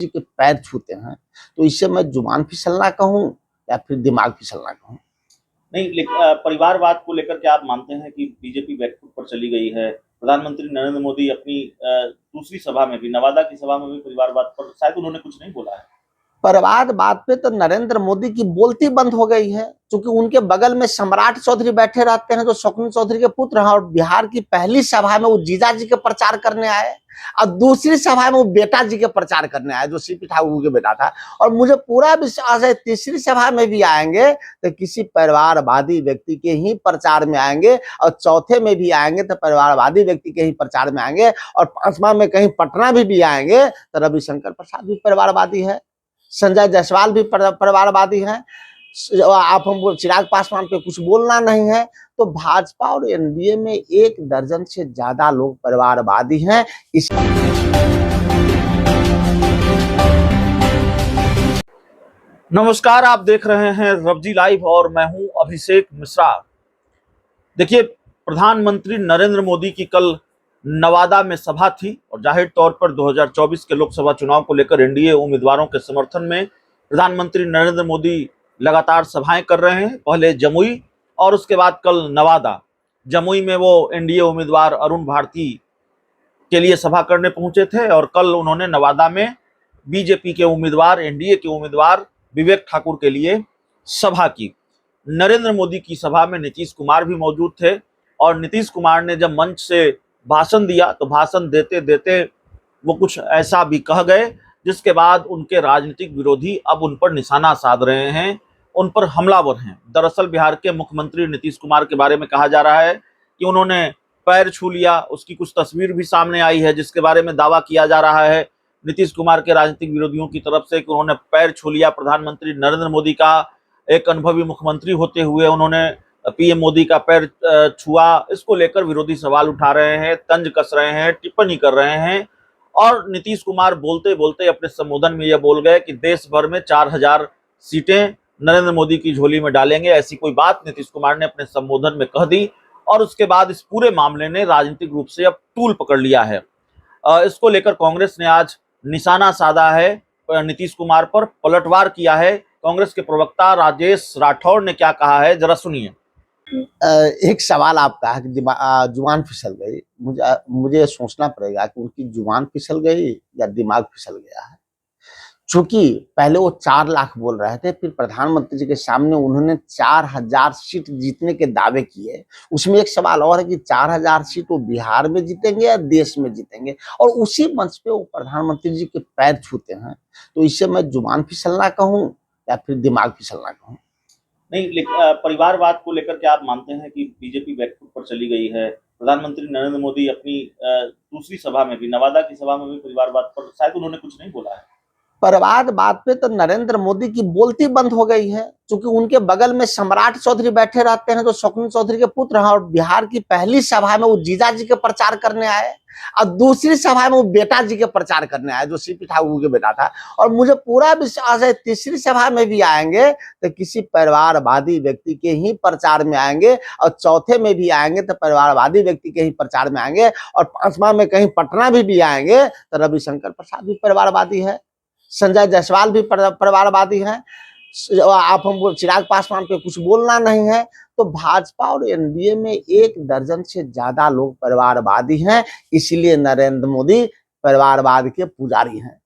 जी के पैर छूते हैं, तो इससे मैं जुबान फिसलना कहूँ या फिर दिमाग फिसलना कहूँ? नहीं, परिवारवाद को लेकर क्या आप मानते हैं कि बीजेपी बैकफुट पर चली गई है? प्रधानमंत्री नरेंद्र मोदी अपनी दूसरी सभा में भी, नवादा की सभा में भी परिवारवाद पर शायद उन्होंने कुछ नहीं बोला है। परिवारवाद पे तो नरेंद्र मोदी की बोलती बंद हो गई है, क्योंकि उनके बगल में सम्राट चौधरी बैठे रहते हैं जो शकुनी चौधरी के पुत्र हैं, और बिहार की पहली सभा में वो जीजा जी के प्रचार करने आए और दूसरी सभा में वो बेटा जी के प्रचार करने आए जो सीपी ठाकुर के बेटा था। और मुझे पूरा विश्वास है तीसरी सभा में भी आएंगे तो किसी परिवारवादी व्यक्ति के ही प्रचार में आएंगे, और चौथे में भी आएंगे तो परिवारवादी व्यक्ति के ही प्रचार में आएंगे, और पांचवा में कहीं पटना भी आएंगे तो रविशंकर प्रसाद भी परिवारवादी है, संजय जायसवाल भी परिवारवादी हैं। आप हमको चिराग पासवान पे कुछ बोलना नहीं है, तो भाजपा और एनडीए में 1 दर्जन से ज्यादा लोग परिवारवादी हैं। नमस्कार, आप देख रहे हैं रवजी लाइव और मैं हूं अभिषेक मिश्रा। देखिए, प्रधानमंत्री नरेंद्र मोदी की कल नवादा में सभा थी और जाहिर तौर पर 2024 के लोकसभा चुनाव को लेकर एनडीए उम्मीदवारों के समर्थन में प्रधानमंत्री नरेंद्र मोदी लगातार सभाएं कर रहे हैं। पहले जमुई और उसके बाद कल नवादा। जमुई में वो एनडीए उम्मीदवार अरुण भारती के लिए सभा करने पहुंचे थे और कल उन्होंने नवादा में बीजेपी के उम्मीदवार, एनडीए के उम्मीदवार विवेक ठाकुर के लिए सभा की। नरेंद्र मोदी की सभा में नीतीश कुमार भी मौजूद थे और नीतीश कुमार ने जब मंच से भाषण दिया तो भाषण देते देते वो कुछ ऐसा भी कह गए जिसके बाद उनके राजनीतिक विरोधी अब उन पर निशाना साध रहे हैं, उन पर हमलावर हैं। दरअसल बिहार के मुख्यमंत्री नीतीश कुमार के बारे में कहा जा रहा है कि उन्होंने पैर छू लिया। उसकी कुछ तस्वीर भी सामने आई है जिसके बारे में दावा किया जा रहा है नीतीश कुमार के राजनीतिक विरोधियों की तरफ से कि उन्होंने पैर छू लिया प्रधानमंत्री नरेंद्र मोदी का। एक अनुभवी मुख्यमंत्री होते हुए उन्होंने पीएम मोदी का पैर छुआ। इसको लेकर विरोधी सवाल उठा रहे हैं, तंज कस रहे हैं, टिप्पणी कर रहे हैं। और नीतीश कुमार बोलते बोलते अपने संबोधन में यह बोल गए कि देश भर में 4000 सीटें नरेंद्र मोदी की झोली में डालेंगे। ऐसी कोई बात नीतीश कुमार ने अपने संबोधन में कह दी और उसके बाद इस पूरे मामले ने राजनीतिक रूप से अब तूल पकड़ लिया है। इसको लेकर कांग्रेस ने आज निशाना साधा है नीतीश कुमार पर, पलटवार किया है। कांग्रेस के प्रवक्ता राजेश राठौर ने क्या कहा है, जरा सुनिए। एक सवाल आपका है कि जुबान फिसल गई। मुझे सोचना पड़ेगा कि उनकी जुबान फिसल गई या दिमाग फिसल गया है, क्योंकि पहले वो 4 लाख बोल रहे थे, फिर प्रधानमंत्री जी के सामने उन्होंने 4000 सीट जीतने के दावे किए। उसमें एक सवाल और है कि 4000 सीट वो बिहार में जीतेंगे या देश में जीतेंगे, और उसी मंच पे वो प्रधानमंत्री जी के पैर छूते हैं, तो इससे मैं जुबान फिसलना कहूँ या फिर दिमाग फिसलना कहूँ? नहीं, परिवारवाद को लेकर क्या आप मानते हैं कि बीजेपी बैकफुट पर चली गई है? प्रधानमंत्री नरेंद्र मोदी अपनी दूसरी सभा में भी, नवादा की सभा में भी परिवारवाद पर शायद उन्होंने कुछ नहीं बोला है। परिवारवाद पे तो नरेंद्र मोदी की बोलती बंद हो गई है, क्योंकि उनके बगल में सम्राट चौधरी बैठे रहते हैं जो शकुनी चौधरी के पुत्र हैं, और बिहार की पहली सभा में वो जीजा जी के प्रचार करने आए और दूसरी सभा में वो बेटा जी के प्रचार करने आए जो सीपी ठाकुर के बेटा था। और मुझे पूरा विश्वास है तीसरी सभा में भी आएंगे तो किसी परिवारवादी व्यक्ति के ही प्रचार में आएंगे, और चौथे में भी आएंगे तो परिवारवादी व्यक्ति के ही प्रचार में आएंगे, और पांचवा में कहीं पटना भी आएंगे तो रविशंकर प्रसाद भी परिवारवादी है, संजय जायसवाल भी परिवारवादी हैं। आप हमको चिराग पासवान पे कुछ बोलना नहीं है, तो भाजपा और एनडीए में 1 दर्जन से ज्यादा लोग परिवारवादी हैं, इसलिए नरेंद्र मोदी परिवारवाद के पुजारी हैं।